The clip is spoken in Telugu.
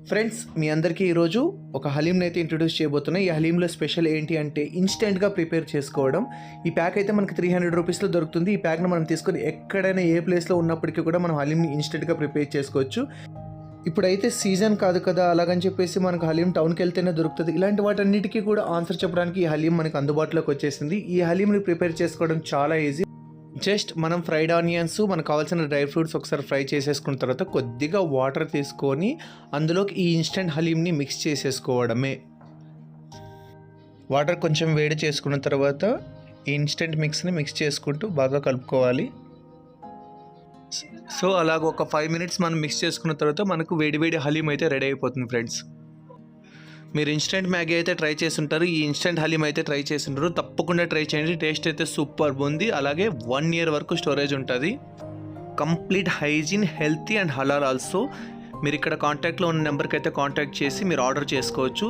ఫ్రెండ్స్, మీ అందరికీ ఈరోజు ఒక హలీంని అయితే ఇంట్రొడ్యూస్ చేయబోతున్నా. ఈ హలీంలో స్పెషల్ ఏంటి అంటే ఇన్స్టెంట్గా ప్రిపేర్ చేసుకోవడం. ఈ ప్యాక్ అయితే మనకి 300 రూపీస్లో దొరుకుతుంది. ఈ ప్యాక్ను మనం తీసుకొని ఎక్కడైనా ఏ ప్లేస్లో ఉన్నప్పటికీ కూడా మనం హలీంని ఇన్స్టెంట్గా ప్రిపేర్ చేసుకోవచ్చు. ఇప్పుడైతే సీజన్ కాదు కదా, అలాగని చెప్పేసి మనకు హలీం టౌన్కి వెళ్తేనే దొరుకుతుంది. ఇలాంటి వాటన్నిటికీ కూడా ఆన్సర్ చెప్పడానికి ఈ హలీం మనకు అందుబాటులోకి వచ్చేసింది. ఈ హలీంని ప్రిపేర్ చేసుకోవడం చాలా ఈజీ. జస్ట్ మనం ఫ్రైడ్ ఆనియన్స్, మనకు కావాల్సిన డ్రై ఫ్రూట్స్ ఒకసారి ఫ్రై చేసేసుకున్న తర్వాత కొద్దిగా వాటర్ తీసుకొని అందులోకి ఈ ఇన్స్టెంట్ హలీంని మిక్స్ చేసేసుకోవడమే. వాటర్ కొంచెం వేడి చేసుకున్న తర్వాత ఈ ఇన్స్టెంట్ మిక్స్ని మిక్స్ చేసుకుంటూ బాగా కలుపుకోవాలి. సో అలాగ ఒక 5 minutes మనం మిక్స్ చేసుకున్న తర్వాత మనకు వేడి హలీం అయితే రెడీ అయిపోతుంది. ఫ్రెండ్స్, మీరు ఇన్స్టెంట్ మ్యాగీ అయితే ట్రై చేసి ఉంటారు, ఈ ఇన్స్టెంట్ హలీం అయితే ట్రై చేసి ఉంటారు. తప్పకుండా ట్రై చేయండి. టేస్ట్ అయితే సూపర్ ఉంది. అలాగే 1 year వరకు స్టోరేజ్ ఉంటుంది. Complete hygiene, healthy and halal also. మీరు ఇక్కడ కాంటాక్ట్లో ఉన్న నెంబర్కి అయితే కాంటాక్ట్ చేసి మీరు ఆర్డర్ చేసుకోవచ్చు.